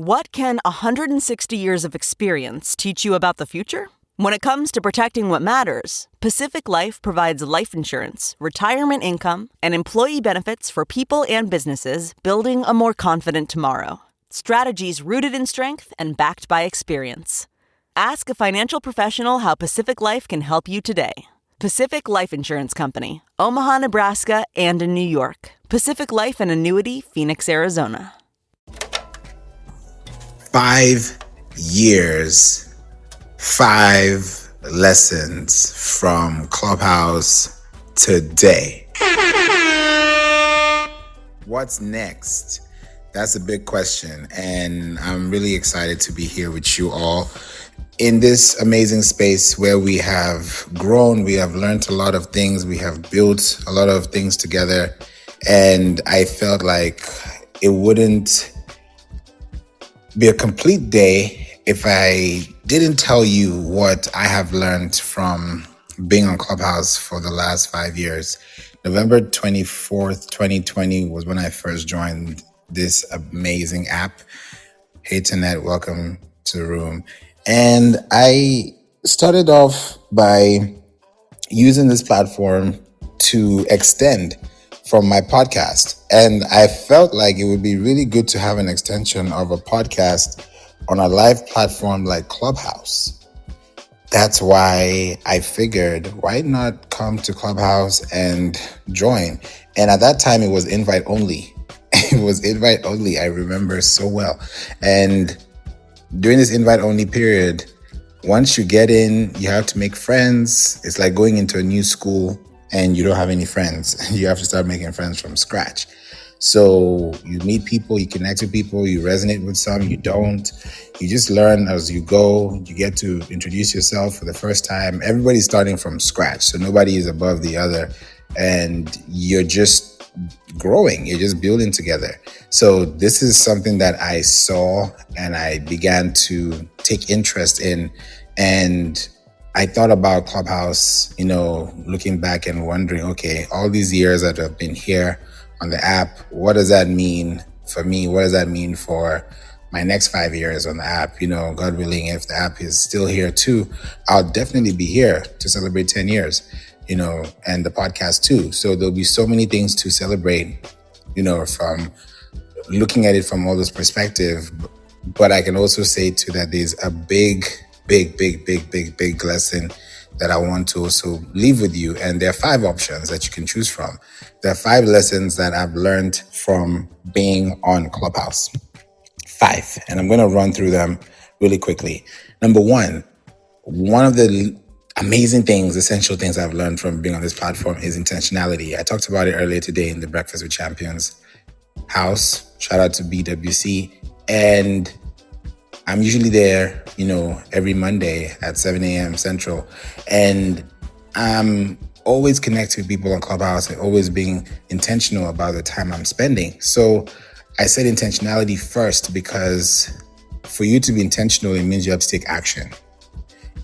What can 160 years of experience teach you about the future? When it comes to protecting what matters, Pacific Life provides life insurance, retirement income, and employee benefits for people and businesses building a more confident tomorrow. Strategies rooted in strength and backed by experience. Ask a financial professional how Pacific Life can help you today. Pacific Life Insurance Company, Omaha, Nebraska, and in New York. Pacific Life and Annuity, Phoenix, Arizona. 5 years, 5 lessons from Clubhouse today. What's next? That's a big question, and I'm really excited to be here with you all in this amazing space where we have grown, we have learned a lot of things, we have built a lot of things together, and I felt like it wouldn't be a complete day if I didn't tell you what I have learned from being on Clubhouse for the last 5 years. November 24th, 2020 was when I first joined this amazing app. Hey, Tanette, welcome to the room. And I started off by using this platform to extend from my podcast. And I felt like it would be really good to have an extension of a podcast on a live platform like Clubhouse. That's why I figured, why not come to Clubhouse and join? And at that time, it was invite only. It was invite only. I remember so well. And during this invite only period, once you get in, you have to make friends. It's like going into a new school and you don't have any friends. You have to start making friends from scratch. So you meet people, you connect with people, you resonate with some, you don't. You just learn as you go. You get to introduce yourself for the first time. Everybody's starting from scratch, so nobody is above the other. And you're just growing, you're just building together. So this is something that I saw and I began to take interest in. And I thought about Clubhouse, looking back and wondering, okay, all these years that I've been here on the app, what does that mean for me? What does that mean for my next 5 years on the app? God willing, if the app is still here too, I'll definitely be here to celebrate 10 years, and the podcast too. So there'll be so many things to celebrate, from looking at it from all this perspective. But I can also say too that there's a big lesson that I want to also leave with you. And there are 5 options that you can choose from. There are 5 lessons that I've learned from being on Clubhouse. 5. And I'm going to run through them really quickly. Number 1, one of the amazing things, essential things I've learned from being on this platform is intentionality. I talked about it earlier today in the Breakfast with Champions house. Shout out to BWC. And I'm usually there, every Monday at 7 a.m. Central. And I'm always connecting with people on Clubhouse and always being intentional about the time I'm spending. So I said intentionality first because for you to be intentional, it means you have to take action.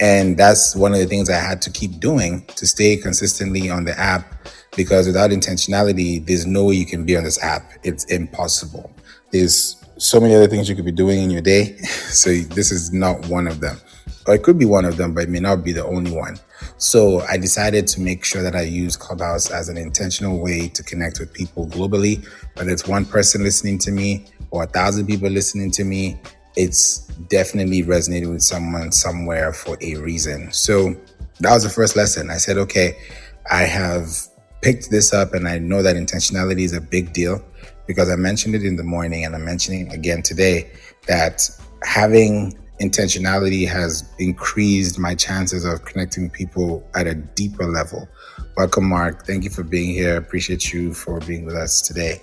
And that's one of the things I had to keep doing to stay consistently on the app, because without intentionality, there's no way you can be on this app. It's impossible. There's so many other things you could be doing in your day. So this is not one of them. Or it could be one of them, but it may not be the only one. So I decided to make sure that I use Clubhouse as an intentional way to connect with people globally. Whether it's one person listening to me or 1,000 people listening to me, it's definitely resonating with someone somewhere for a reason. So that was the first lesson. I said, okay, I have picked this up and I know that intentionality is a big deal, because I mentioned it in the morning and I'm mentioning it again today, that having intentionality has increased my chances of connecting with people at a deeper level. Welcome, Mark. Thank you for being here. Appreciate you for being with us today.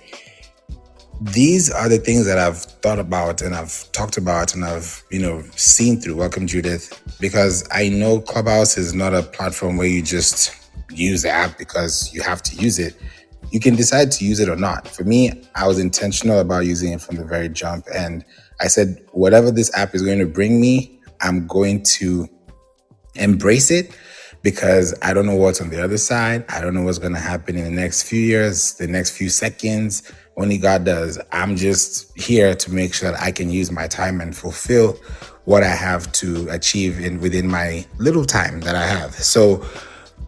These are the things that I've thought about and I've talked about and I've, seen through. Welcome, Judith. Because I know Clubhouse is not a platform where you just use the app because you have to use it. You can decide to use it or not. For me, I was intentional about using it from the very jump. And I said, whatever this app is going to bring me, I'm going to embrace it, because I don't know what's on the other side. I don't know what's going to happen in the next few years, the next few seconds, Only God does. I'm just here to make sure that I can use my time and fulfill what I have to achieve within my little time that I have. So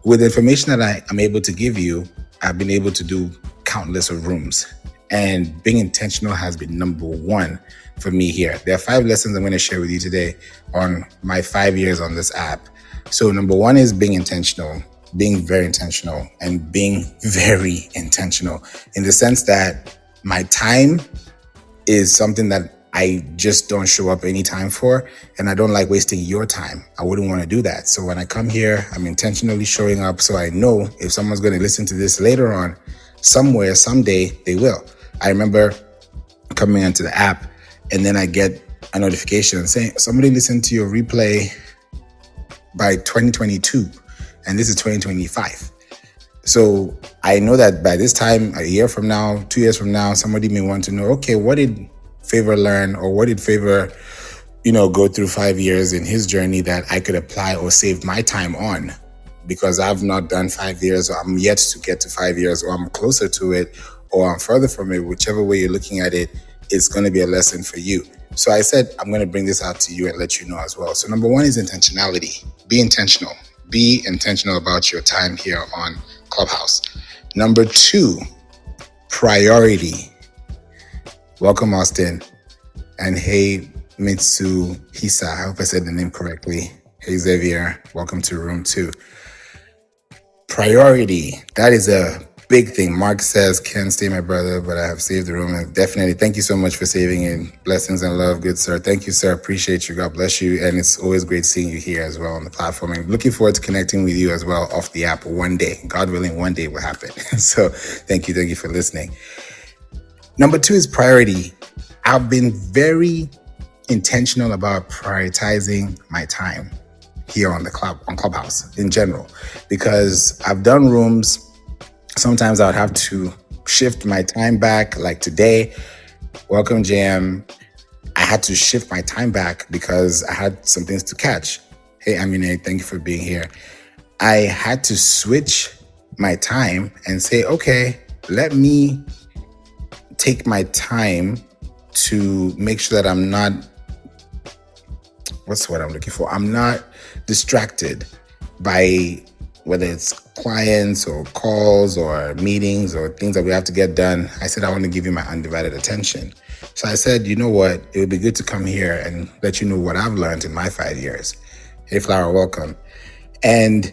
with the information that I am able to give you, I've been able to do countless of rooms. And being intentional has been number one for me here. There are 5 lessons I'm going to share with you today on my 5 years on this app. So number one is being intentional, being very intentional, and being very intentional in the sense that my time is something that I just don't show up anytime for, and I don't like wasting your time. I wouldn't want to do that. So when I come here, I'm intentionally showing up so I know if someone's going to listen to this later on, somewhere, someday, they will. I remember coming onto the app and then I get a notification saying somebody listened to your replay by 2022 and this is 2025. So I know that by this time, a year from now, 2 years from now, somebody may want to know, okay, what did Favour learn, or what did Favour, go through 5 years in his journey that I could apply or save my time on? Because I've not done 5 years, or I'm yet to get to 5 years, or I'm closer to it, or I'm further from it. Whichever way you're looking at it, it's going to be a lesson for you. So I said, I'm going to bring this out to you and let you know as well. So number one is intentionality. Be intentional. Be intentional about your time here on Clubhouse. Number 2, priority. Welcome, Austin. And hey, Mitsuhisa. I hope I said the name correctly. Hey, Xavier. Welcome to room 2. Priority. That is a big thing. Mark says, can't stay my brother, but I have saved the room. And definitely, thank you so much for saving it. Blessings and love, good sir. Thank you, sir. Appreciate you. God bless you. And it's always great seeing you here as well on the platform. And looking forward to connecting with you as well off the app one day. God willing, one day will happen. So thank you for listening. Number 2 is priority. I've been very intentional about prioritizing my time here on Clubhouse in general, because I've done rooms. Sometimes I would have to shift my time back. Like today, welcome JM. I had to shift my time back because I had some things to catch. Hey, Amine, thank you for being here. I had to switch my time and say, okay, let me take my time to make sure that I'm not, what's what I'm looking for? I'm not distracted by whether it's clients or calls or meetings or things that we have to get done. I said, I want to give you my undivided attention. So I said, you know what? It would be good to come here and let you know what I've learned in my 5 years. Hey, Flower, welcome. And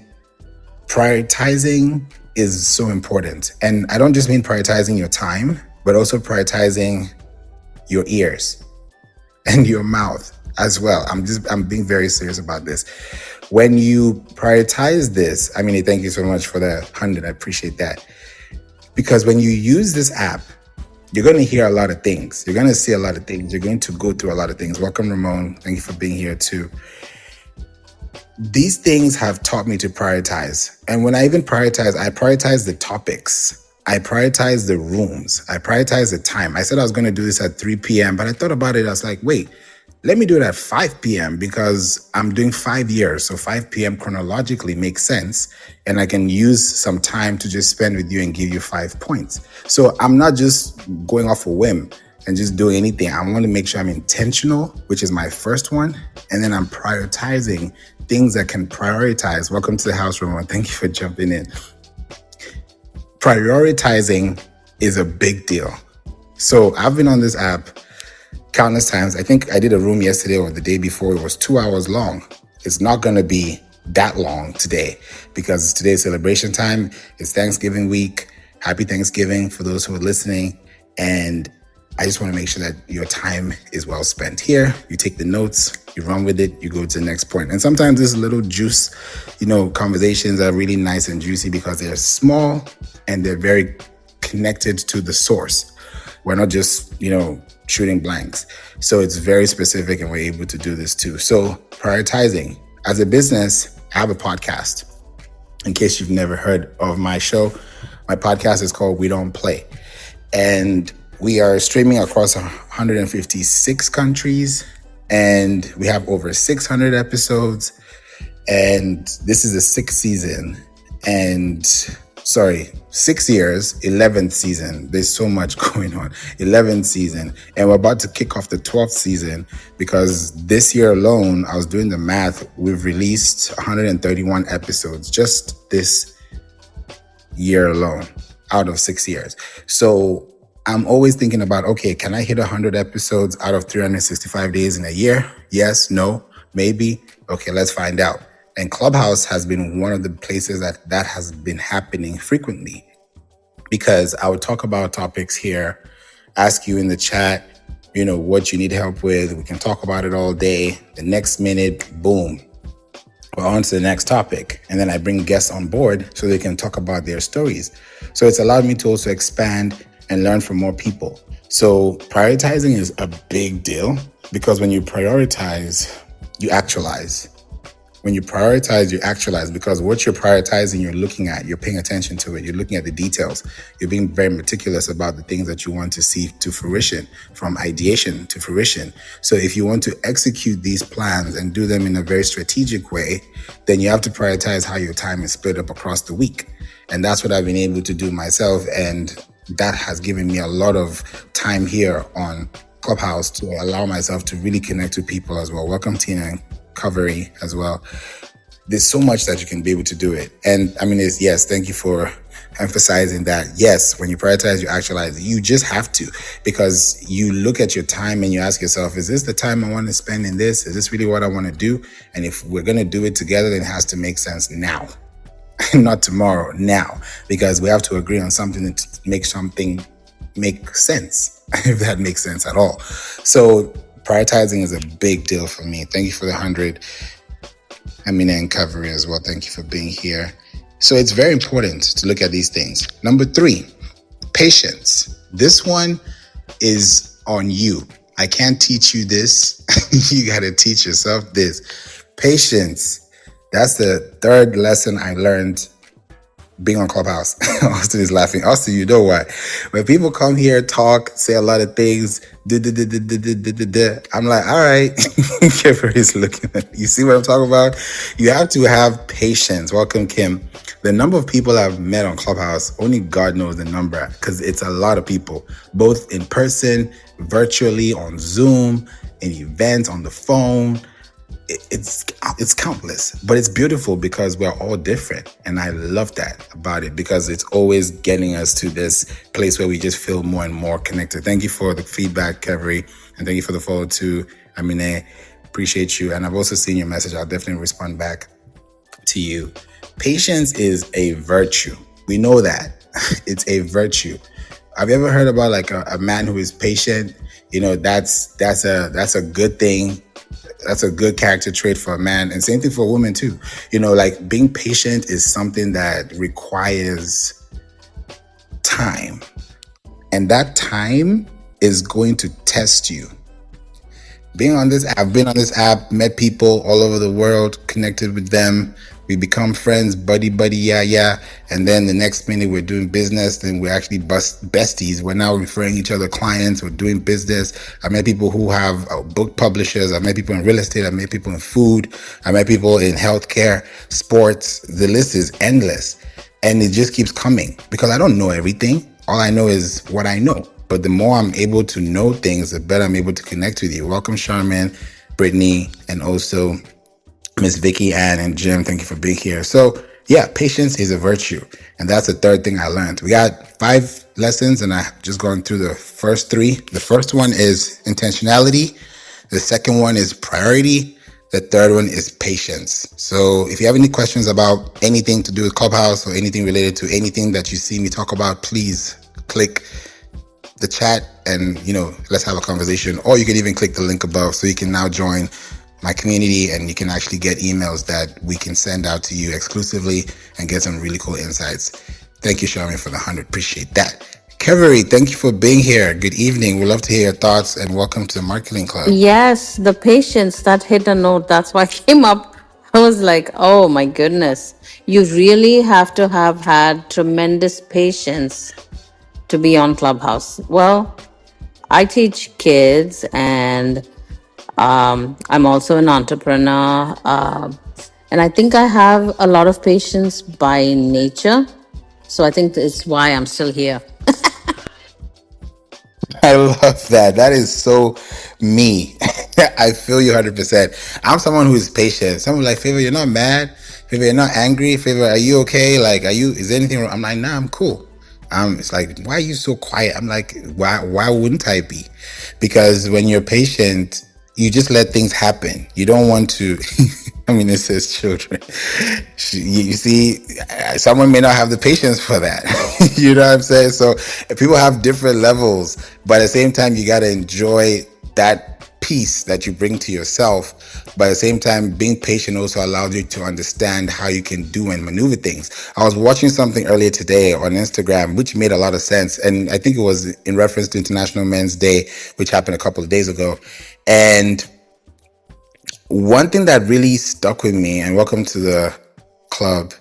prioritizing is so important. And I don't just mean prioritizing your time, but also prioritizing your ears and your mouth as well. I'm being very serious about this. When you prioritize this, thank you so much for the 100. I appreciate that. Because when you use this app, you're going to hear a lot of things. You're going to see a lot of things. You're going to go through a lot of things. Welcome, Ramon. Thank you for being here too. These things have taught me to prioritize. And when I even prioritize, I prioritize the topics. I prioritize the rooms. I prioritize the time. I said I was going to do this at 3 p.m., but I thought about it. I was like, wait, let me do it at 5 p.m. because I'm doing 5 years. So 5 p.m. chronologically makes sense. And I can use some time to just spend with you and give you 5 points. So I'm not just going off a whim and just doing anything. I want to make sure I'm intentional, which is my first one. And then I'm prioritizing things that can prioritize. Welcome to the house, Ramon. Thank you for jumping in. Prioritizing is a big deal. So I've been on this app countless times. I think I did a room yesterday or the day before. It was 2 hours long. It's not going to be that long today because it's today's celebration time. It's Thanksgiving week. Happy Thanksgiving for those who are listening. And I just want to make sure that your time is well spent here. You take the notes, you run with it, you go to the next point. And sometimes this little juice, conversations are really nice and juicy because they're small and they're very connected to the source. We're not just, shooting blanks. So it's very specific and we're able to do this too. So prioritizing. As a business, I have a podcast. In case you've never heard of my show, my podcast is called We Don't Play. And we are streaming across 156 countries and we have over 600 episodes. And this is the 6th season. And sorry, 6 years, 11th season. There's so much going on. 11th season. And we're about to kick off the 12th season because this year alone, I was doing the math, we've released 131 episodes just this year alone out of 6 years. So I'm always thinking about, okay, can I hit 100 episodes out of 365 days in a year? Yes, no, maybe. Okay, let's find out. And Clubhouse has been one of the places that has been happening frequently, because I would talk about topics here, ask you in the chat, what you need help with. We can talk about it all day. The next minute, boom, we're on to the next topic. And then I bring guests on board so they can talk about their stories. So it's allowed me to also expand and learn from more people. So prioritizing is a big deal, because when you prioritize, you actualize. When you prioritize, you actualize, because what you're prioritizing, you're looking at, you're paying attention to it, you're looking at the details, you're being very meticulous about the things that you want to see to fruition, from ideation to fruition. So if you want to execute these plans and do them in a very strategic way, then you have to prioritize how your time is split up across the week. And that's what I've been able to do myself. And that has given me a lot of time here on Clubhouse to allow myself to really connect with people as well. Welcome, Tina. Recovery as well. There's so much that you can be able to do it. And yes, thank you for emphasizing that. Yes, when you prioritize, you actualize. You just have to, because you look at your time and you ask yourself, is this the time I want to spend in this? Is this really what I want to do? And if we're going to do it together, then it has to make sense now, not tomorrow, now, because we have to agree on something to make something make sense, if that makes sense at all. So prioritizing is a big deal for me. Thank you for the 100, Amina and Cavalry as well. Thank you for being here. So it's very important to look at these things. Number 3, patience. This one is on you. I can't teach you this. You got to teach yourself this. Patience. That's the 3rd lesson I learned being on Clubhouse. Austin is laughing. Austin, you know why? When people come here, talk, say a lot of things, I'm like, all right. Everybody's looking at you. See what I'm talking about? You have to have patience. Welcome, Kim. The number of people I've met on Clubhouse, only God knows the number, because it's a lot of people, both in person, virtually, on Zoom, in events, on the phone. It's countless, but it's beautiful because we're all different. And I love that about it, because it's always getting us to this place where we just feel more and more connected. Thank you for the feedback, Kevry, and thank you for the follow too, Amine. Appreciate you. And I've also seen your message. I'll definitely respond back to you. Patience is a virtue. We know that. It's a virtue. Have you ever heard about like a man who is patient? That's a good thing. That's a good character trait for a man, and same thing for a woman too. Like being patient is something that requires time, and that time is going to test you. I've been on this app, met people all over the world, connected with them. We become friends, buddy, yeah. And then the next minute we're doing business, then we're actually besties. We're now referring each other clients, we're doing business. I met people who have book publishers. I met people in real estate. I met people in food. I met people in healthcare, sports. The list is endless. And it just keeps coming, because I don't know everything. All I know is what I know. But the more I'm able to know things, the better I'm able to connect with you. Welcome, Charmin, Brittany, and also Miss Vicky, Ann, and Jim. Thank you for being here. So yeah, patience is a virtue. And that's the 3rd thing I learned. We got 5 lessons, and I've just gone through the first 3. The first one is intentionality. The second one is priority. The 3rd one is patience. So if you have any questions about anything to do with Clubhouse or anything related to anything that you see me talk about, please click the chat and, let's have a conversation. Or you can even click the link above, so you can now join my community, and you can actually get emails that we can send out to you exclusively and get some really cool insights. Thank you, Charmin, for the 100. Appreciate that. Kevery, thank you for being here. Good evening. We'd love to hear your thoughts, and welcome to the Marketing Club. Yes, the patience, that hit a note. That's why I came up. I was like, oh my goodness. You really have to have had tremendous patience to be on Clubhouse. Well, I teach kids, and I'm also an entrepreneur. And I think I have a lot of patience by nature. So I think it's why I'm still here. I love that. That is so me. I feel you 100%. I'm someone who is patient. Someone like, Favor, you're not mad. Favor, you're not angry. Favor, are you okay? Like, is there anything wrong? I'm like, nah, I'm cool. It's like, why are you so quiet? I'm like, why wouldn't I be? Because when you're patient, you just let things happen. You don't want to, I mean, it says children. You see, someone may not have the patience for that. You know what I'm saying? So people have different levels, but at the same time, you got to enjoy that peace that you bring to yourself. But at the same time, being patient also allows you to understand how you can do and maneuver things. I was watching something earlier today on Instagram, which made a lot of sense. And I think it was in reference to International Men's Day, which happened a couple of days ago. And one thing that really stuck with me, and welcome to the club,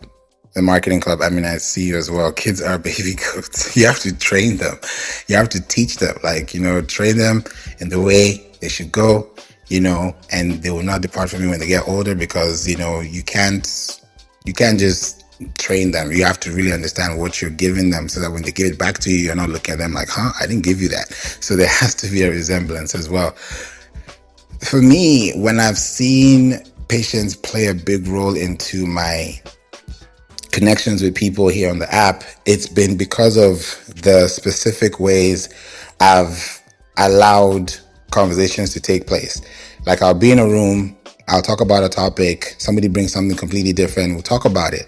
the marketing club. I mean, I see you as well. Kids are baby goats. You have to train them. You have to teach them, train them in the way they should go, and they will not depart from you when they get older, because, you can't just train them. You have to really understand what you're giving them, so that when they give it back to you, you're not looking at them like, I didn't give you that. So there has to be a resemblance as well. For me, when I've seen patience play a big role into my connections with people here on the app, it's been because of the specific ways I've allowed conversations to take place. Like, I'll be in a room, I'll talk about a topic, somebody brings something completely different, we'll talk about it.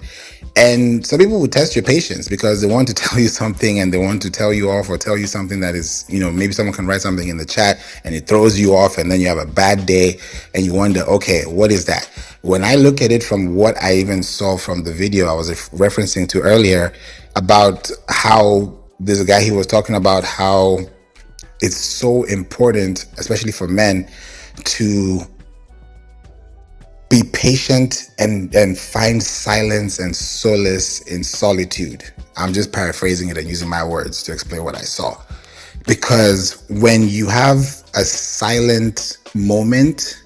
And some people will test your patience because they want to tell you something, and they want to tell you off, or tell you something that is, maybe someone can write something in the chat and it throws you off, and then you have a bad day and you wonder, okay, what is that? When I look at it from what I even saw from the video I was referencing to earlier, about how there's a guy, he was talking about how it's so important, especially for men, to be patient and find silence and solace in solitude. I'm just paraphrasing it and using my words to explain what I saw. Because when you have a silent moment,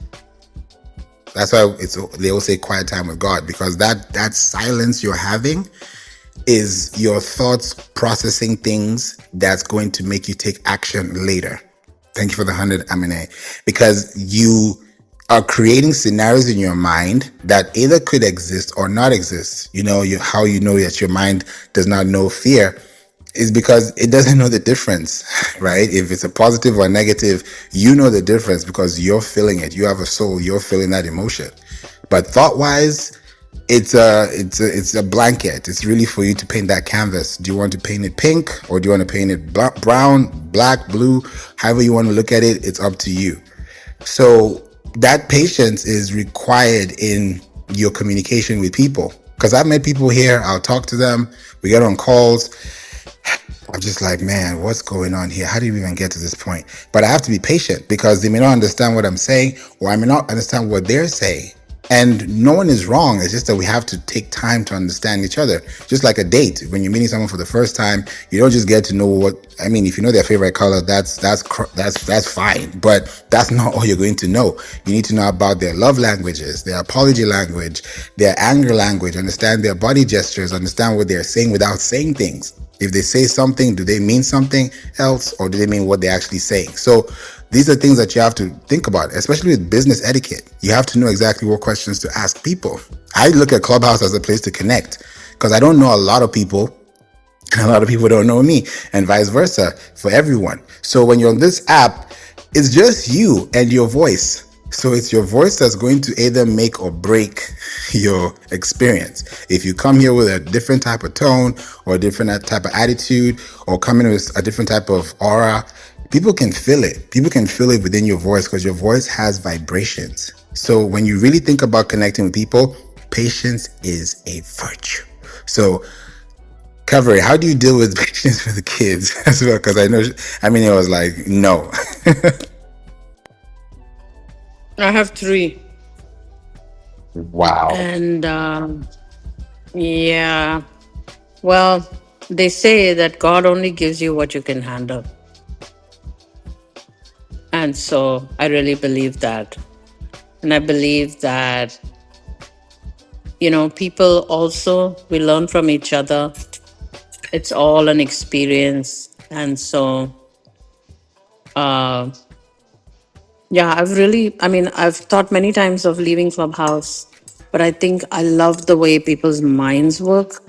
that's why they all say quiet time with God, because that silence you're having is your thoughts processing things that's going to make you take action later. Thank you for the 100, Amine. Because you are creating scenarios in your mind that either could exist or not exist. How you know that your mind does not know fear is because it doesn't know the difference, right? If it's a positive or negative, you know the difference because you're feeling it. You have a soul, you're feeling that emotion. But thought-wise, it's a blanket. It's really for you to paint that canvas. Do you want to paint it pink, or do you want to paint it brown, black, blue? However you want to look at it, it's up to you. So that patience is required in your communication with people. Because I've met people here, I'll talk to them, we get on calls, I'm just like, man, what's going on here? How do you even get to this point? But I have to be patient, because they may not understand what I'm saying, or I may not understand what they're saying. And no one is wrong. It's just that we have to take time to understand each other. Just like a date. When you're meeting someone for the first time, you don't just get to know if you know their favorite color, that's fine. But that's not all you're going to know. You need to know about their love languages, their apology language, their anger language, understand their body gestures, understand what they're saying without saying things. If they say something, do they mean something else, or do they mean what they're actually saying? So these are things that you have to think about, especially with business etiquette. You have to know exactly what questions to ask people. I look at Clubhouse as a place to connect, because I don't know a lot of people, and a lot of people don't know me, and vice versa for everyone. So when you're on this app, it's just you and your voice. So it's your voice that's going to either make or break your experience. If you come here with a different type of tone, or a different type of attitude, or come in with a different type of aura, people can feel it. People can feel it within your voice, because your voice has vibrations. So when you really think about connecting with people, patience is a virtue. So, Cover, how do you deal with patience with the kids as well? Because it was like, no. I have 3. Wow. And yeah, well, they say that God only gives you what you can handle. And so I really believe that. And I believe that, people also, we learn from each other. It's all an experience. And so, yeah, I've thought many times of leaving Clubhouse, but I think I love the way people's minds work.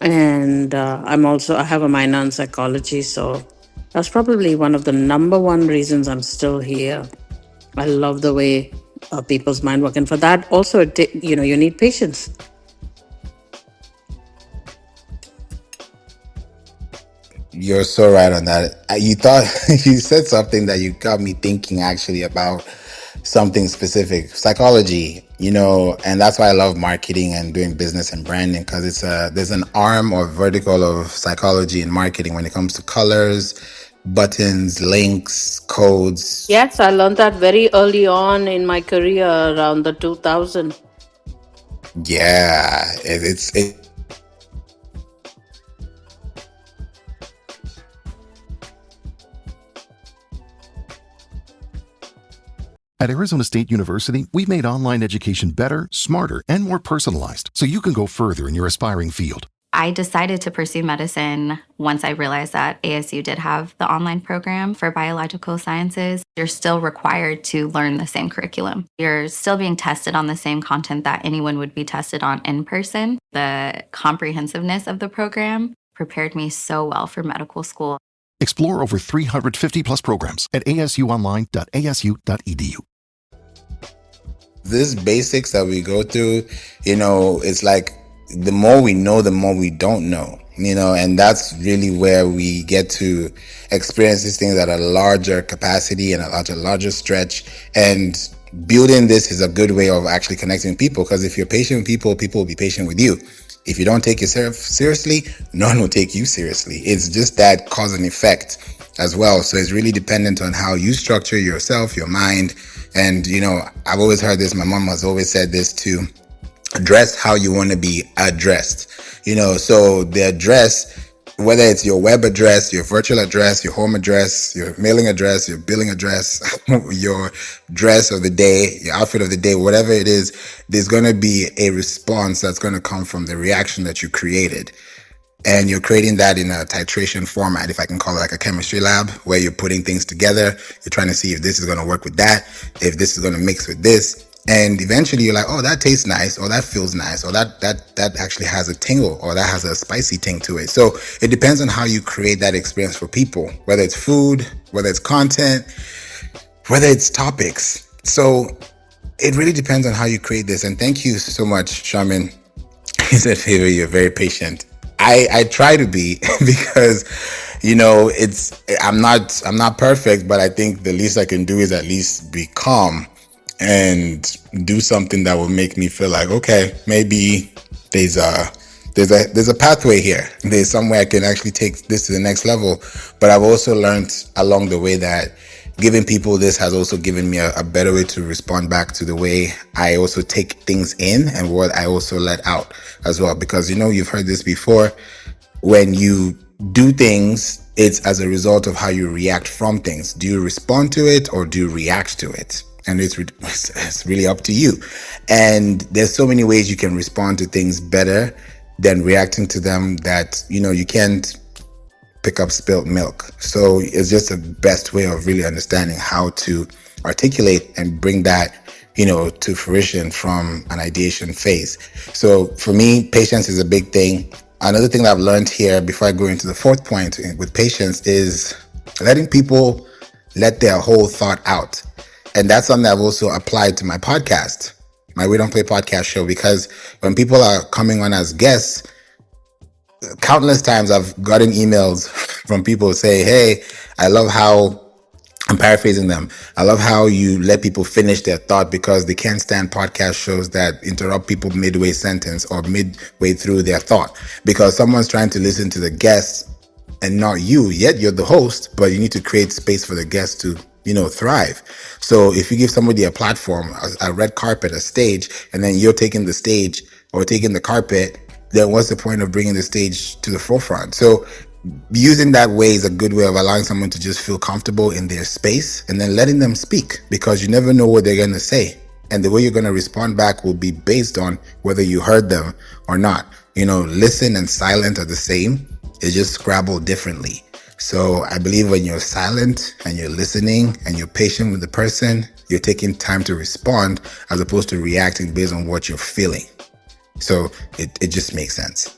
And I have a minor in psychology. So that's probably one of the number one reasons I'm still here. I love the way people's mind work. And for that, also, you need patience. You're so right on that. You thought you said something that you got me thinking actually about something specific, psychology, and that's why I love marketing and doing business and branding, because there's an arm or vertical of psychology in marketing when it comes to colors, buttons, links, codes. Yes, I learned that very early on in my career around the 2000. Yeah, it's At Arizona State University, we've made online education better, smarter, and more personalized so you can go further in your aspiring field. I decided to pursue medicine once I realized that ASU did have the online program for biological sciences. You're still required to learn the same curriculum. You're still being tested on the same content that anyone would be tested on in person. The comprehensiveness of the program prepared me so well for medical school. Explore over 350 plus programs at asuonline.asu.edu. These basics that we go through, it's like the more we know, the more we don't know, and that's really where we get to experience these things at a larger capacity and a larger stretch. And building this is a good way of actually connecting with people, because if you're patient with people, people will be patient with you. If you don't take yourself seriously, no one will take you seriously. It's just that cause and effect as well. So it's really dependent on how you structure yourself, your mind. And, I've always heard this. My mom has always said this too. Address how you want to be addressed. So the address, whether it's your web address, your virtual address, your home address, your mailing address, your billing address, your dress of the day, your outfit of the day, whatever it is, there's going to be a response that's going to come from the reaction that you created. And you're creating that in a titration format, if I can call it like a chemistry lab, where you're putting things together. You're trying to see if this is going to work with that, if this is going to mix with this. And eventually you're like, oh, that tastes nice, or that feels nice, or that actually has a tingle, or that has a spicy ting to it. So it depends on how you create that experience for people, whether it's food, whether it's content, whether it's topics. So it really depends on how you create this. And thank you so much, Shaman. He said, Favour, you're very patient. I try to be because, I'm not perfect, but I think the least I can do is at least be calm and do something that will make me feel like, okay, maybe there's a pathway here. There's somewhere I can actually take this to the next level. But I've also learned along the way that giving people this has also given me a better way to respond back to the way I also take things in and what I also let out as well. Because, you've heard this before. When you do things, it's as a result of how you react from things. Do you respond to it or do you react to it? And it's really up to you. And there's so many ways you can respond to things better than reacting to them that, you can't pick up spilt milk. So it's just the best way of really understanding how to articulate and bring that, to fruition from an ideation phase. So for me, patience is a big thing. Another thing that I've learned here before I go into the fourth point with patience is letting people let their whole thought out. And that's something I've also applied to my podcast, my We Don't Play podcast show, because when people are coming on as guests, countless times I've gotten emails from people say, hey, I love how, I'm paraphrasing them, I love how you let people finish their thought, because they can't stand podcast shows that interrupt people midway sentence or midway through their thought, because someone's trying to listen to the guest and not you. Yet you're the host, but you need to create space for the guest to thrive. So if you give somebody a platform, a red carpet, a stage, and then you're taking the stage or taking the carpet, then what's the point of bringing the stage to the forefront? So using that way is a good way of allowing someone to just feel comfortable in their space and then letting them speak, because you never know what they're going to say. And the way you're going to respond back will be based on whether you heard them or not. listen and silent are the same. It's just scrabble differently. So I believe when you're silent and you're listening and you're patient with the person, you're taking time to respond as opposed to reacting based on what you're feeling. So it just makes sense.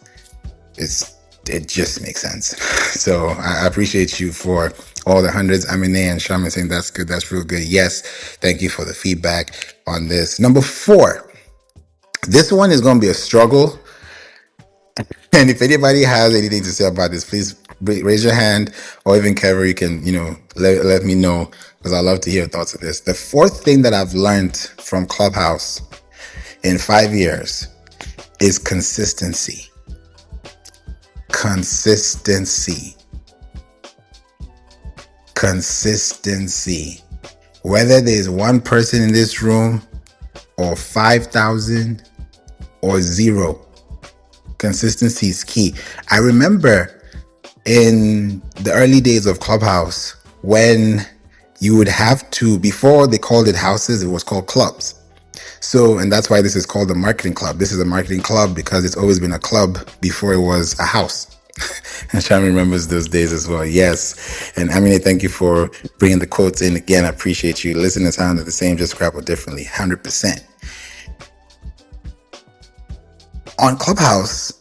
It just makes sense. So I appreciate you for all the hundreds. Amine and Shaman saying that's good. That's real good. Yes. Thank you for the feedback on this. Number 4. This one is going to be a struggle. And if anybody has anything to say about this, please raise your hand, or even Kevin, you can, let me know, because I love to hear your thoughts on this. The 4th thing that I've learned from Clubhouse in 5 years is consistency. Consistency. Whether there's one person in this room or 5,000 or 0, consistency is key. I remember in the early days of Clubhouse when you would have to, before they called it houses, it was called clubs. So, and that's why this is called the marketing club. This is a marketing club because it's always been a club before it was a house. And Sham remembers those days as well. Yes. And Amine, thank you for bringing the quotes in again. I appreciate you. Listen and sound are the same, just scrabble differently. 100%. On Clubhouse,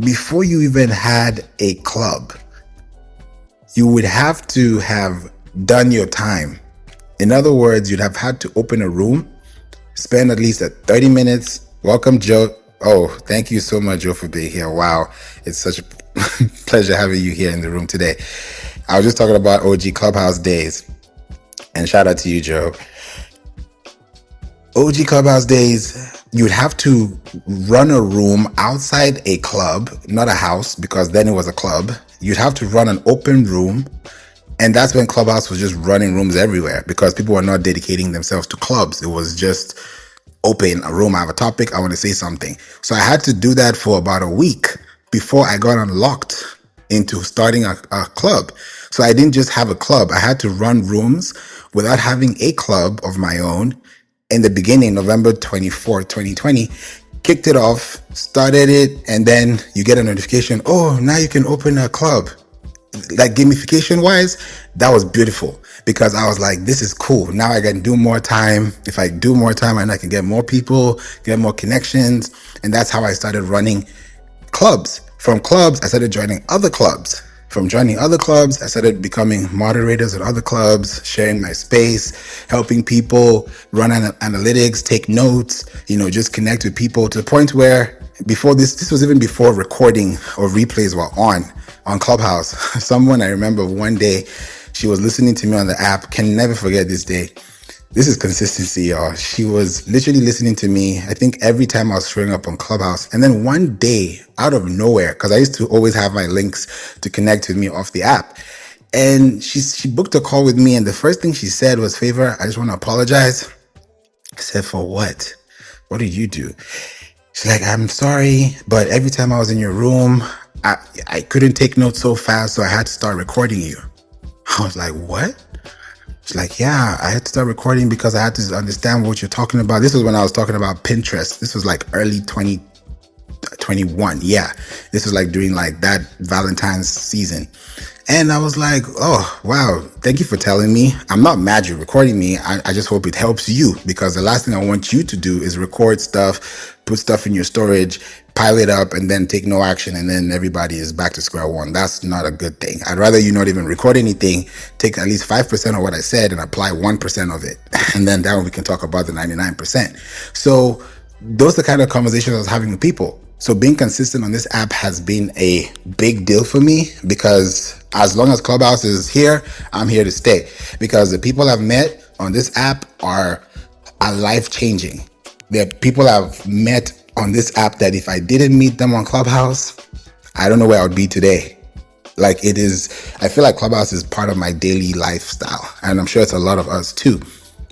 before you even had a club, you would have to have done your time. In other words, you'd have had to open a room, spend at least 30 minutes. Welcome, Joe. Oh, thank you so much, Joe, for being here. Wow. It's such a pleasure having you here in the room today. I was just talking about OG Clubhouse days, and shout out to you, Joe. OG Clubhouse days, you'd have to run a room outside a club, not a house, because then it was a club. You'd have to run an open room. And that's when Clubhouse was just running rooms everywhere because people were not dedicating themselves to clubs. It was just open a room. I have a topic. I want to say something. So I had to do that for about a week before I got unlocked into starting a club. So I didn't just have a club. I had to run rooms without having a club of my own. In the beginning, November 24th, 2020, kicked it off, started it, and then you get a notification. Oh, now you can open a club. Like gamification wise, that was beautiful because I was like, this is cool. Now I can do more time. If I do more time, and I can get more people, get more connections. And that's how I started running clubs. From clubs, I started joining other clubs. From joining other clubs, I started becoming moderators at other clubs, sharing my space, helping people run analytics, take notes, just connect with people to the point where before this was even before recording or replays were on Clubhouse. Someone, I remember one day, she was listening to me on the app. Can never forget this day. This is consistency, y'all. She was literally listening to me, I think every time I was showing up on Clubhouse. And then one day, out of nowhere, because I used to always have my links to connect with me off the app. And she booked a call with me. And the first thing she said was, Favour, I just want to apologize. I said, for what? What did you do? She's like, I'm sorry, but every time I was in your room, I couldn't take notes so fast, so I had to start recording you. I was like, what? She's like, yeah, I had to start recording because I had to understand what you're talking about. This was when I was talking about Pinterest. This was like early 2021. Yeah, this was like during like that Valentine's season. And I was like, oh, wow, thank you for telling me. I'm not mad you're recording me. I just hope it helps you because the last thing I want you to do is record stuff, put stuff in your storage, pile it up, and then take no action. And then everybody is back to square one. That's not a good thing. I'd rather you not even record anything, take at least 5% of what I said and apply 1% of it. And then that way we can talk about the 99%. So those are the kind of conversations I was having with people. So being consistent on this app has been a big deal for me because as long as Clubhouse is here, I'm here to stay because the people I've met on this app are life-changing. There are people I've met on this app that if I didn't meet them on Clubhouse, I don't know where I would be today. Like it is, I feel like Clubhouse is part of my daily lifestyle and I'm sure it's a lot of us too.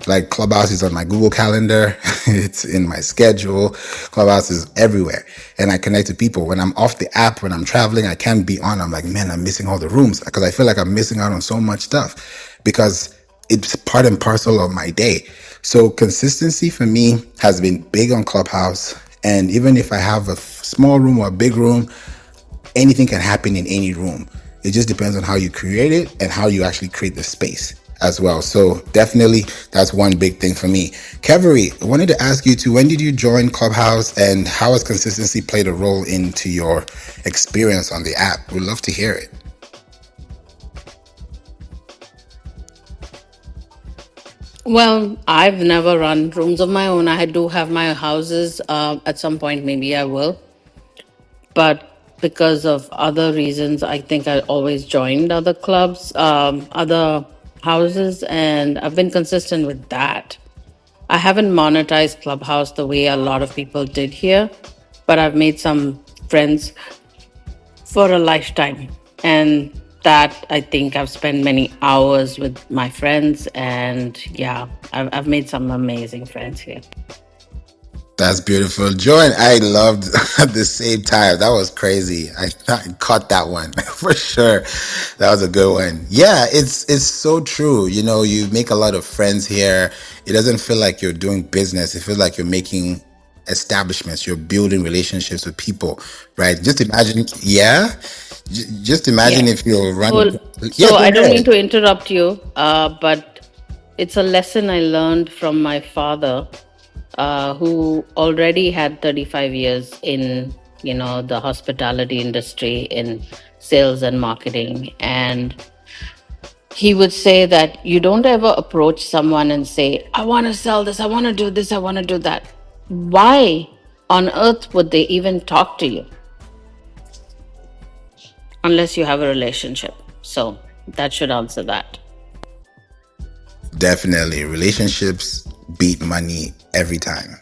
Like Clubhouse is on my Google Calendar. It's in my schedule. Clubhouse is everywhere. And I connect to people. When I'm off the app, when I'm traveling, I can't be on. I'm like, man, I'm missing all the rooms because I feel like I'm missing out on so much stuff because it's part and parcel of my day. So consistency for me has been big on Clubhouse. And even if I have a small room or a big room, anything can happen in any room. It just depends on how you create it and how you actually create the space as well. So definitely that's one big thing for me. Kevery, I wanted to ask you too, when did you join Clubhouse and how has consistency played a role into your experience on the app? We'd love to hear it. Well, I've never run rooms of my own. I do have my houses. At some point, maybe I will. But because of other reasons, I think I always joined other clubs, other houses, and I've been consistent with that. I haven't monetized Clubhouse the way a lot of people did here, but I've made some friends for a lifetime. And that I think I've spent many hours with my friends. And yeah, I've made some amazing friends here. That's beautiful. Joy and I loved at the same time. That was crazy. I caught that one for sure. That was a good one. Yeah, it's so true. You know, you make a lot of friends here. It doesn't feel like you're doing business. It feels like you're making establishments. You're building relationships with people, right? Just imagine, yeah. Just imagine Yes. if you're running. So, Yeah, so go I don't mean ahead. to interrupt you, but it's a lesson I learned from my father, who already had 35 years in, the hospitality industry in sales and marketing. And he would say that you don't ever approach someone and say, I want to sell this, I want to do this, I want to do that. Why on earth would they even talk to you unless you have a relationship? So that should answer that. Definitely. Relationships beat money every time.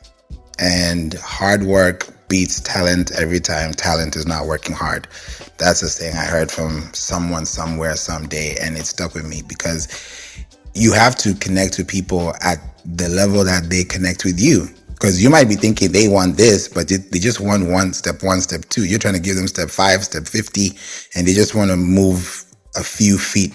And hard work beats talent every time talent is not working hard. That's a thing I heard from someone somewhere someday, and it stuck with me because you have to connect with people at the level that they connect with you. Because you might be thinking they want this, but they just want one, step two. You're trying to give them step 5, step 50, and they just want to move a few feet,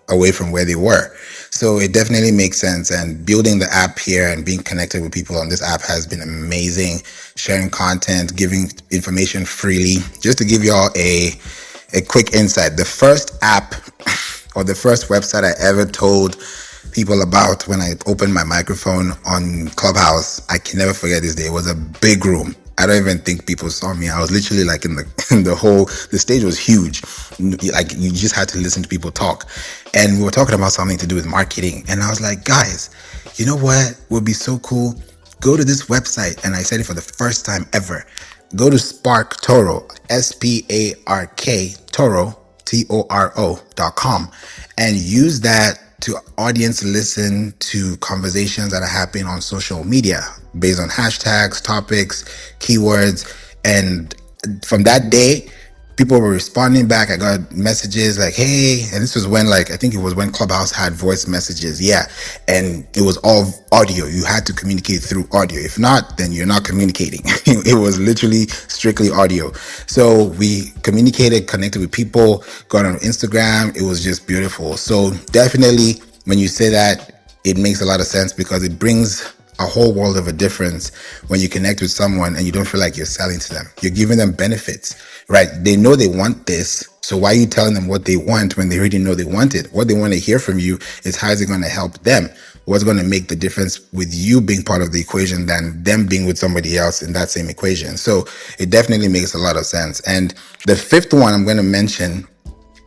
away from where they were. So it definitely makes sense. And building the app here and being connected with people on this app has been amazing. Sharing content, giving information freely. Just to give y'all a quick insight, the first app or the first website I ever told people about when I opened my microphone on Clubhouse, I can never forget this day. It was a big room. I don't even think people saw me. I was literally like in the stage was huge. Like you just had to listen to people talk. And we were talking about something to do with marketing. And I was like, guys, you know what would be so cool? Go to this website. And I said it for the first time ever. Go to Spark Toro, SPARK Toro, TORO.com, and use that to audience listen to conversations that are happening on social media based on hashtags, topics, keywords. And from that day, people were responding back. I got messages like, hey, and this was when I think it was when Clubhouse had voice messages. Yeah. And it was all audio. You had to communicate through audio. If not, then you're not communicating. It was literally strictly audio. So we communicated, connected with people, got on Instagram. It was just beautiful. So definitely when you say that, it makes a lot of sense because it brings a whole world of a difference when you connect with someone and you don't feel like you're selling to them. You're giving them benefits, right? They know they want this. So why are you telling them what they want when they already know they want it? What they want to hear from you is how is it going to help them? What's going to make the difference with you being part of the equation than them being with somebody else in that same equation? So it definitely makes a lot of sense. And the fifth one I'm going to mention,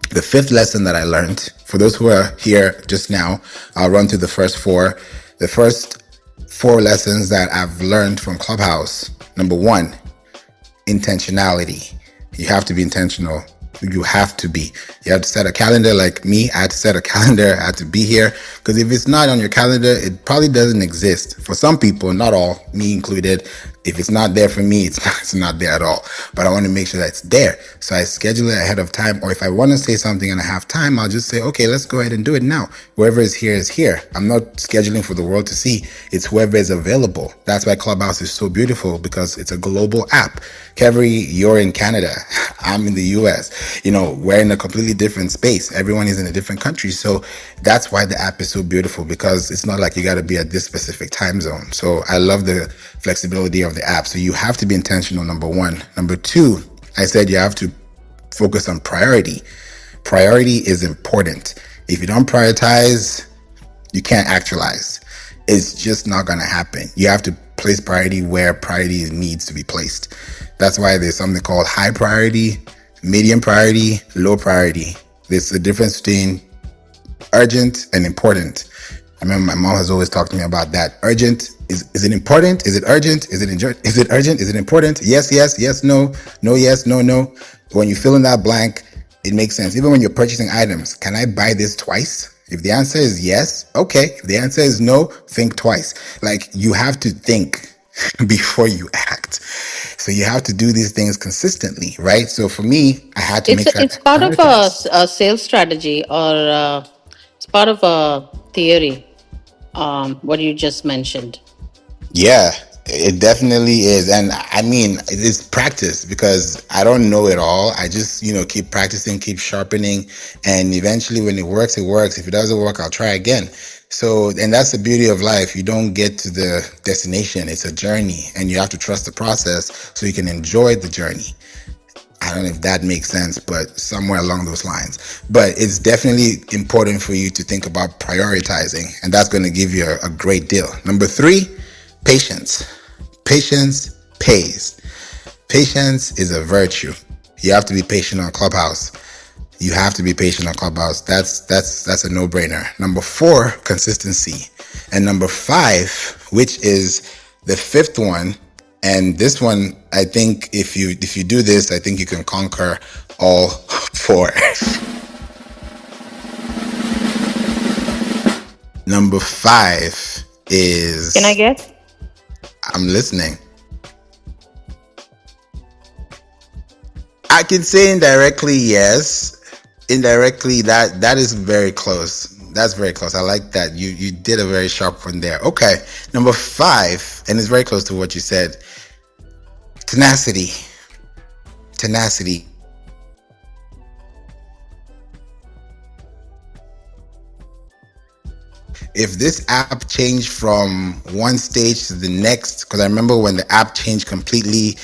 the fifth lesson that I learned, for those who are here just now, I'll run through the first four. The first 4 lessons that I've learned from Clubhouse. Number 1, intentionality. You have to be intentional. You have to be. You have to set a calendar like me. I had to set a calendar. I had to be here. Because if it's not on your calendar, it probably doesn't exist. For some people, not all, me included, if it's not there for me, it's not there at all. But I want to make sure that it's there. So I schedule it ahead of time. Or if I want to say something and I have time, I'll just say, okay, let's go ahead and do it now. Whoever is here is here. I'm not scheduling for the world to see. It's whoever is available. That's why Clubhouse is so beautiful because it's a global app. Kevery, you're in Canada. I'm in the US. We're in a completely different space. Everyone is in a different country. So that's why the app is so beautiful because it's not like you got to be at this specific time zone. So I love the flexibility of of the app. So you have to be intentional, number one. Number two, I said you have to focus on priority. Priority is important. If you don't prioritize, you can't actualize. It's just not going to happen. You have to place priority where priority needs to be placed. That's why there's something called high priority, medium priority, low priority. There's a difference between urgent and important. I remember my mom has always talked to me about that. Urgent, is it important? Is it urgent? Is it urgent? Is it important? Yes, yes, yes, no, no, yes, no, no. When you fill in that blank, it makes sense. Even when you're purchasing items, can I buy this twice? If the answer is yes, okay. If the answer is no, think twice. Like, you have to think before you act. So you have to do these things consistently, right? So for me, I had to make sure It's I part of a, prioritize. a sales strategy, or it's part of a theory. What you just mentioned. Yeah, it definitely is. And I mean, it's practice, because I don't know it all. I just, keep practicing, keep sharpening. And eventually when it works, it works. If it doesn't work, I'll try again. So, and that's the beauty of life. You don't get to the destination. It's a journey, and you have to trust the process so you can enjoy the journey. I don't know if that makes sense, but somewhere along those lines. But it's definitely important for you to think about prioritizing, and that's going to give you a great deal. Number three, patience. Patience pays. Patience is a virtue. You have to be patient on Clubhouse. You have to be patient on Clubhouse. That's a no-brainer. Number four, consistency. And number five, which is the fifth one, and this one, I think if you do this, I think you can conquer all four. Number five is... Can I guess? I'm listening. I can say indirectly, yes. Indirectly, that is very close. That's very close. I like that. You did a very sharp one there. Okay. Number five, and it's very close to what you said. Tenacity. Tenacity. If this app changed from one stage to the next, because I remember when the app changed completely,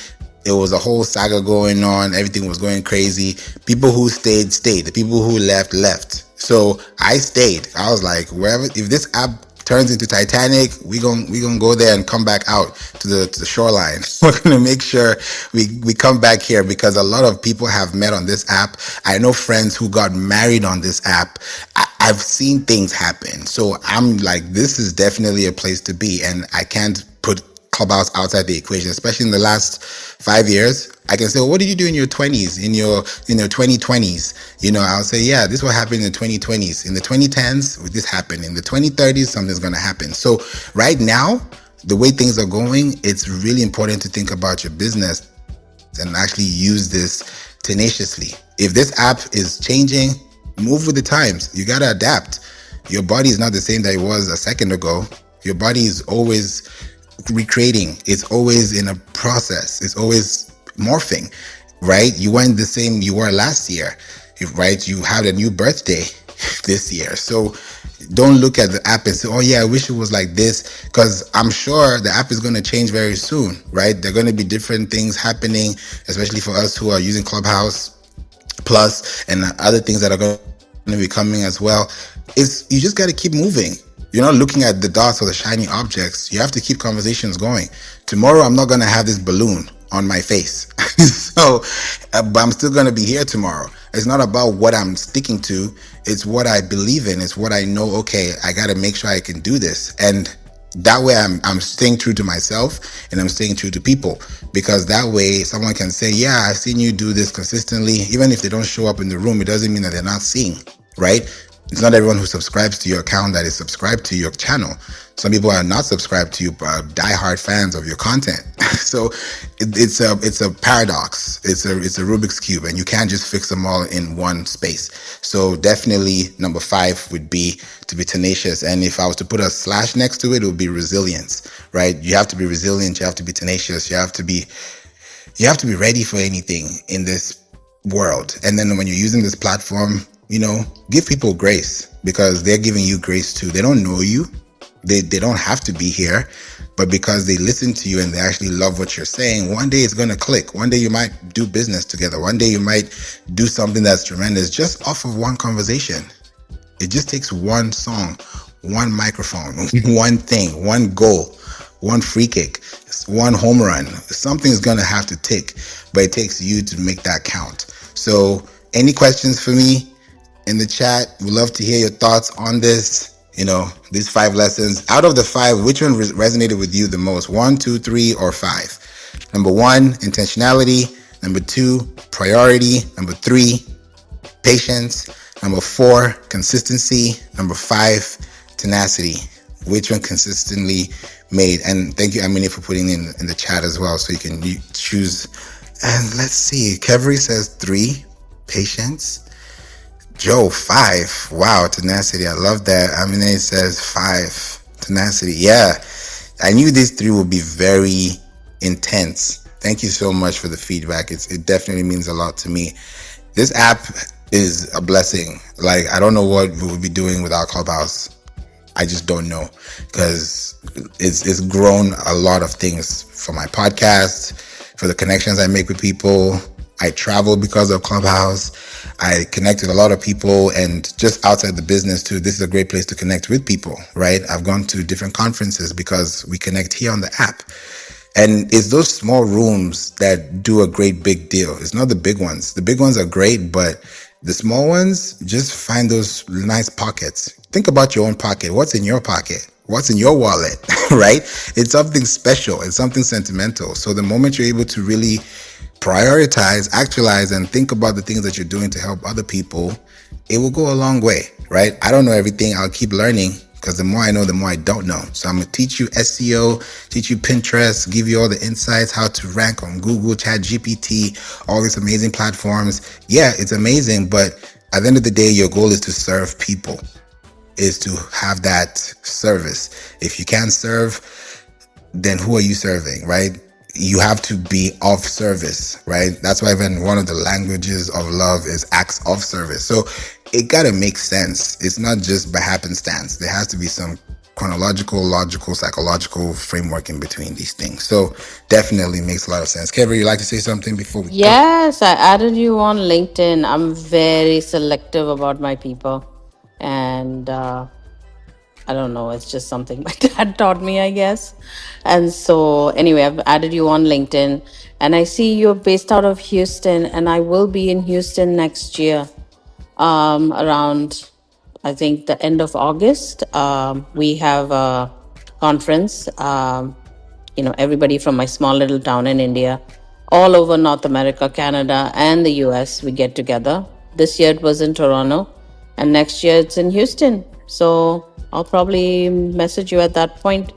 it was a whole saga going on. Everything was going crazy. People who stayed. The people who left. So I stayed. I was like, wherever, if this app turns into Titanic, we gonna go there and come back out to the shoreline. We're gonna make sure we come back here, because a lot of people have met on this app. I know friends who got married on this app. I've seen things happen. So I'm like, this is definitely a place to be, and I can't put Clubhouse outside the equation, especially in the last 5 years. I can say, well, what did you do in your 20s, in your 2020s? I'll say, yeah, this is what happened in the 2020s. In the 2010s, this happened. In the 2030s, something's going to happen. So right now, the way things are going, it's really important to think about your business and actually use this tenaciously. If this app is changing, move with the times. You got to adapt. Your body is not the same that it was a second ago. Your body is always recreating. It's always in a process. It's always morphing, right? You weren't the same you were last year, right? You had a new birthday this year. So don't look at the app and say, oh yeah, I wish it was like this, because I'm sure the app is going to change very soon, right? There are going to be different things happening, especially for us who are using Clubhouse Plus and other things that are going to be coming as well. You just got to keep moving. You're not looking at the dots or the shiny objects. You have to keep conversations going. Tomorrow, I'm not going to have this balloon on my face. But I'm still going to be here tomorrow. It's not about what I'm sticking to. It's what I believe in. It's what I know. Okay, I got to make sure I can do this. And that way I'm staying true to myself, and I'm staying true to people, because that way someone can say, yeah, I've seen you do this consistently. Even if they don't show up in the room, it doesn't mean that they're not seeing, right? It's not everyone who subscribes to your account that is subscribed to your channel. Some people are not subscribed to you, but diehard fans of your content. So it's a paradox. It's a Rubik's Cube, and you can't just fix them all in one space. So definitely number 5 would be to be tenacious. And if I was to put a slash next to it, it would be resilience, right? You have to be resilient. You have to be tenacious. You have to be ready for anything in this world. And then when you're using this platform, give people grace, because they're giving you grace too. They don't know you. They don't have to be here. But because they listen to you and they actually love what you're saying, one day it's going to click. One day you might do business together. One day you might do something that's tremendous just off of one conversation. It just takes one song, one microphone, one thing, one goal, one free kick, one home run. Something's going to have to tick, but it takes you to make that count. So any questions for me in the chat? We'd love to hear your thoughts on this. These 5 lessons. Out of the 5, which one resonated with you the most? 1, 2, 3, or 5? Number 1, intentionality. Number 2, priority. Number 3, patience. Number 4, consistency. Number 5, tenacity. Which one consistently made? And thank you, Amini, for putting in the chat as well, so you can choose. And let's see. Kevry says 3, patience. Joe, 5. Wow, tenacity. I love that. Amine says 5. Tenacity. Yeah, I knew these 3 would be very intense. Thank you so much for the feedback. It definitely means a lot to me. This app is a blessing. Like, I don't know what we would be doing without Clubhouse. I just don't know, because it's grown a lot of things for my podcast, for the connections I make with people. I travel because of Clubhouse. I connect with a lot of people, and just outside the business too. This is a great place to connect with people, right? I've gone to different conferences because we connect here on the app. And it's those small rooms that do a great big deal. It's not the big ones. The big ones are great, but the small ones, just find those nice pockets. Think about your own pocket. What's in your pocket? What's in your wallet, right? It's something special. It's something sentimental. So the moment you're able to really prioritize, actualize, and think about the things that you're doing to help other people, it will go a long way, right? I don't know everything. I'll keep learning, because the more I know, the more I don't know. So I'm going to teach you SEO, teach you Pinterest, give you all the insights, how to rank on Google, ChatGPT, all these amazing platforms. Yeah, it's amazing. But at the end of the day, your goal is to serve people, is to have that service. If you can't serve, then who are you serving, right? You have to be of service, right? That's why even one of the languages of love is acts of service. So it got to make sense. It's not just by happenstance. There has to be some chronological, logical, psychological framework in between these things. So definitely makes a lot of sense. Kevin, you like to say something before we go? Yes, I added you on LinkedIn. I'm very selective about my people. And I don't know, it's just something my dad taught me, I guess. And so, anyway, I've added you on LinkedIn. And I see you're based out of Houston, and I will be in Houston next year, around, I think, the end of August. We have a conference. Everybody from my small little town in India, all over North America, Canada, and the US, we get together. This year it was in Toronto, and next year it's in Houston. So I'll probably message you at that point.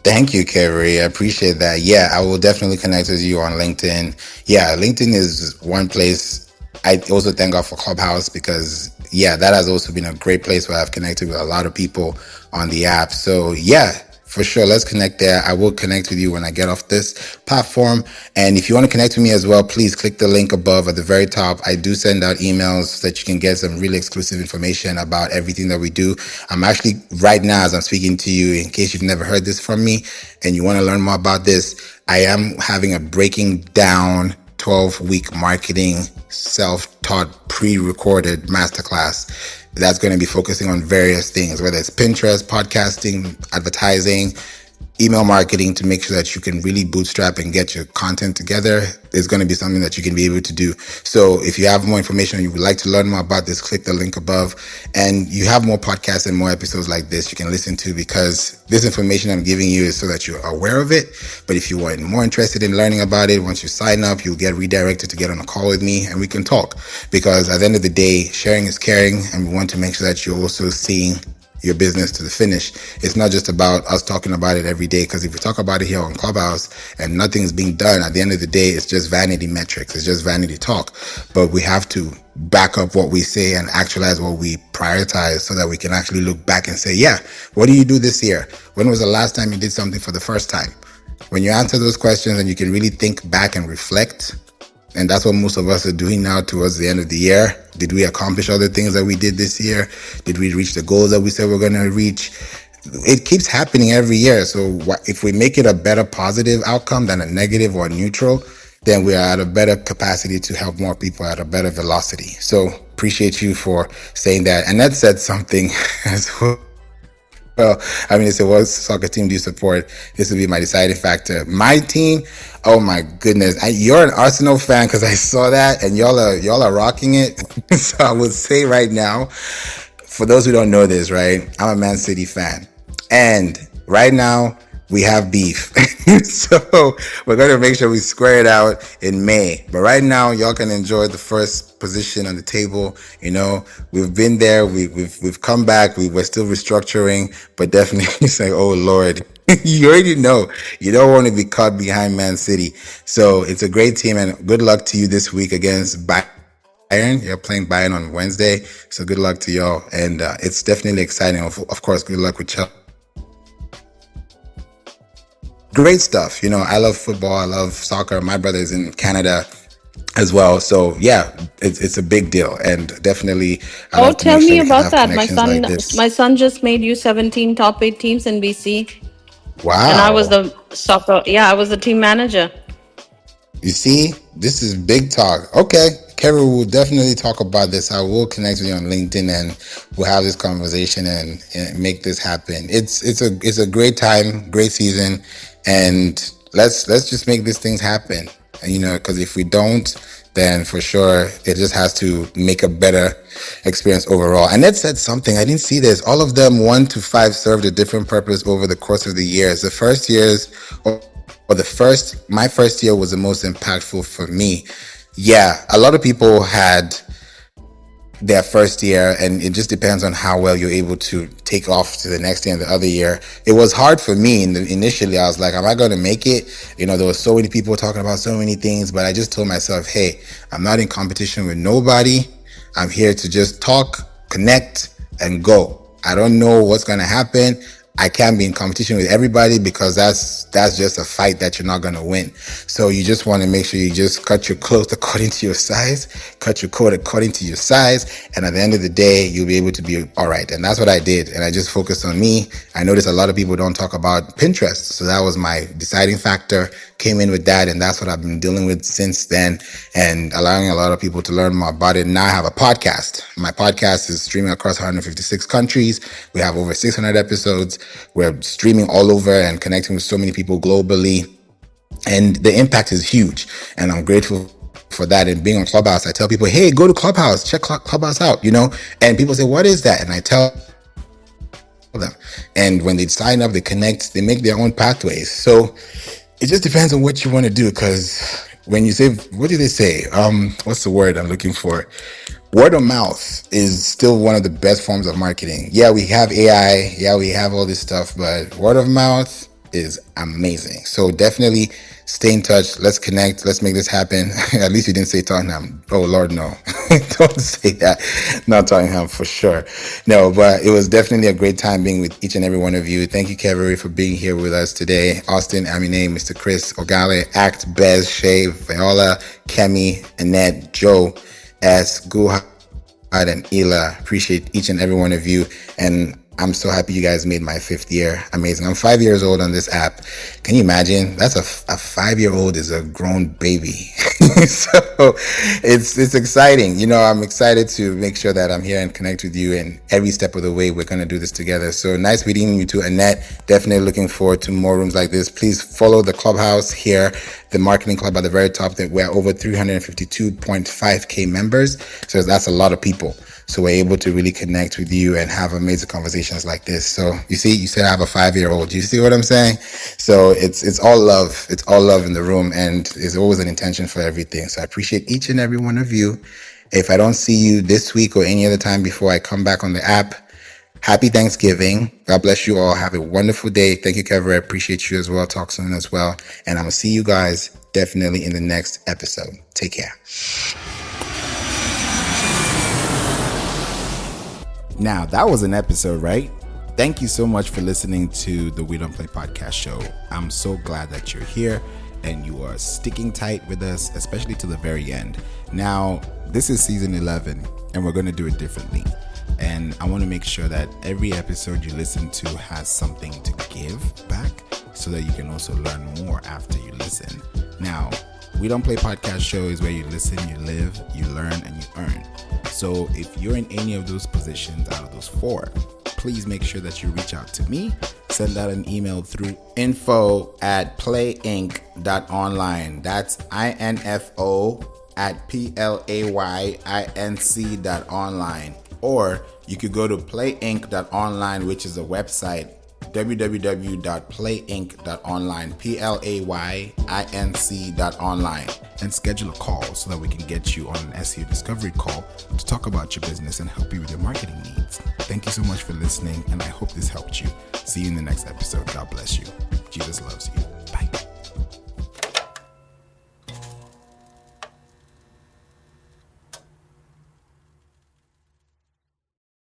Thank you, Kerry. I appreciate that. Yeah, I will definitely connect with you on LinkedIn. Yeah, LinkedIn is one place. I also thank God for Clubhouse, because yeah, that has also been a great place where I've connected with a lot of people on the app. So yeah, for sure, let's connect there. I will connect with you when I get off this platform. And if you want to connect with me as well, please click the link above at the very top. I do send out emails so that you can get some really exclusive information about everything that we do. I'm actually, right now, as I'm speaking to you, in case you've never heard this from me and you want to learn more about this, I am having a breaking down 12-week marketing self-taught pre-recorded masterclass that's going to be focusing on various things, whether it's Pinterest, podcasting, advertising, email marketing, to make sure that you can really bootstrap and get your content together. Is going to be something that you can be able to do. So if you have more information and you would like to learn more about this, click the link above. And you have more podcasts and more episodes like this you can listen to, because this information I'm giving you is so that you're aware of it. But if you are more interested in learning about it, once you sign up, you'll get redirected to get on a call with me and we can talk. Because at the end of the day, sharing is caring, and we want to make sure that you're also seeing your business to the finish. It's not just about us talking about it every day, because if we talk about it here on Clubhouse and nothing's being done, at the end of the day, it's just vanity metrics. It's just vanity talk. But we have to back up what we say and actualize what we prioritize, so that we can actually look back and say, yeah, what do you do this year? When was the last time you did something for the first time? When you answer those questions and you can really think back and reflect, and that's what most of us are doing now towards the end of the year. Did we accomplish all the things that we did this year? Did we reach the goals that we said we're going to reach? it keeps happening every year. So if we make it a better positive outcome than a negative or neutral, then we are at a better capacity to help more people at a better velocity. So appreciate you for saying that. And that said something as well. Well, I mean, it's what soccer team do you support? This would be my deciding factor. My team, oh my goodness, you're an Arsenal fan because I saw that, and y'all are rocking it. So I would say right now, for those who don't know this, right, I'm a Man City fan, and right now we have beef. So we're going to make sure we square it out in May. But right now, y'all can enjoy the first position on the table. You know, we've been there. We've come back. We're still restructuring, but definitely say, oh Lord, you already know you don't want to be caught behind Man City. So it's a great team, and good luck to you this week against Bayern. You're playing Bayern on Wednesday. So good luck to y'all. And it's definitely exciting. Of course, good luck with Chelsea. Great stuff. You know, I love football. I love soccer. My brother is in Canada as well. So yeah, it's a big deal, and definitely I Oh, love to tell make sure me we can about have that. connections like this. My son just made you 17 top 8 teams in BC, and I was Wow. the soccer. Yeah, I was the team manager. You see, this is big talk. Okay, Kevin, we'll definitely talk about this. I will connect with you on LinkedIn, and we'll have this conversation and make this happen. It's a great time, great season, and let's just make these things happen. And, you know, because if we don't, then for sure it just has to make a better experience overall. And that said something, I didn't see this. All of them 1 to 5 served a different purpose over the course of the years. The first years, or my first year was the most impactful for me. Yeah, a lot of people had their first year, and it just depends on how well you're able to take off to the next year and the other year. It was hard for me initially. I was like, am I going to make it? You know, there were so many people talking about so many things, but I just told myself, hey, I'm not in competition with nobody. I'm here to just talk, connect, and go. I don't know what's going to happen. I can't be in competition with everybody because that's just a fight that you're not going to win. So you just want to make sure you just cut your clothes according to your size, cut your coat according to your size. And at the end of the day, you'll be able to be all right. And that's what I did. And I just focused on me. I noticed a lot of people don't talk about Pinterest. So that was my deciding factor. Came in with that. And that's what I've been dealing with since then, and allowing a lot of people to learn more about it. Now I have a podcast. My podcast is streaming across 156 countries. We have over 600 episodes. We're streaming all over and connecting with so many people globally. And the impact is huge. And I'm grateful for that. And being on Clubhouse, I tell people, hey, go to Clubhouse, check Clubhouse out, you know? And people say, what is that? And I tell them. And when they sign up, they connect, they make their own pathways. So it just depends on what you want to do. Because when you say, what do they say? What's the word I'm looking for? Word of mouth is still one of the best forms of marketing. Yeah, we have AI. Yeah, we have all this stuff, but word of mouth is amazing. So definitely stay in touch. Let's connect. Let's make this happen. At least you didn't say Tottenham. Oh Lord, no. Don't say that. Not Tottenham for sure. No, but it was definitely a great time being with each and every one of you. Thank you, Kevin, for being here with us today. Austin, Amine, Mr. Chris, Ogale, Act, Bez, Shay, Viola, Kemi, Annette, Joe, S, Guhad, and Ela. Appreciate each and every one of you. And I'm so happy you guys made my 5th year. Amazing. I'm 5 years old on this app. Can you imagine? That's a 5-year-old is a grown baby. So it's exciting. You know, I'm excited to make sure that I'm here and connect with you, and every step of the way we're going to do this together. So nice meeting you too, Annette. Definitely looking forward to more rooms like this. Please follow the Clubhouse here, the marketing club at the very top. That we're over 352.5k members. So that's a lot of people. So we're able to really connect with you and have amazing conversations like this. So you see, you said I have a 5-year-old. You see what I'm saying? So it's all love. It's all love in the room, and there's always an intention for everything. So I appreciate each and every one of you. If I don't see you this week or any other time before I come back on the app, happy Thanksgiving. God bless you all. Have a wonderful day. Thank you, Kevin. I appreciate you as well. Talk soon as well. And I'm going to see you guys definitely in the next episode. Take care. Now, that was an episode, right? Thank you so much for listening to the We Don't Play podcast show. I'm so glad that you're here and you are sticking tight with us, especially to the very end. Now, this is season 11, and we're going to do it differently. And I want to make sure that every episode you listen to has something to give back so that you can also learn more after you listen. Now, we don't play podcast shows where you listen, you live, you learn, and you earn. So if you're in any of those positions out of those 4, please make sure that you reach out to me. Send out an email through info@playinc.online. That's info@playinc.online. Or you could go to playinc.online, which is a website, www.playinc.online, playinc.online, and schedule a call so that we can get you on an SEO discovery call to talk about your business and help you with your marketing needs. Thank you so much for listening, and I hope this helped you. See you in the next episode. God bless you. Jesus loves you.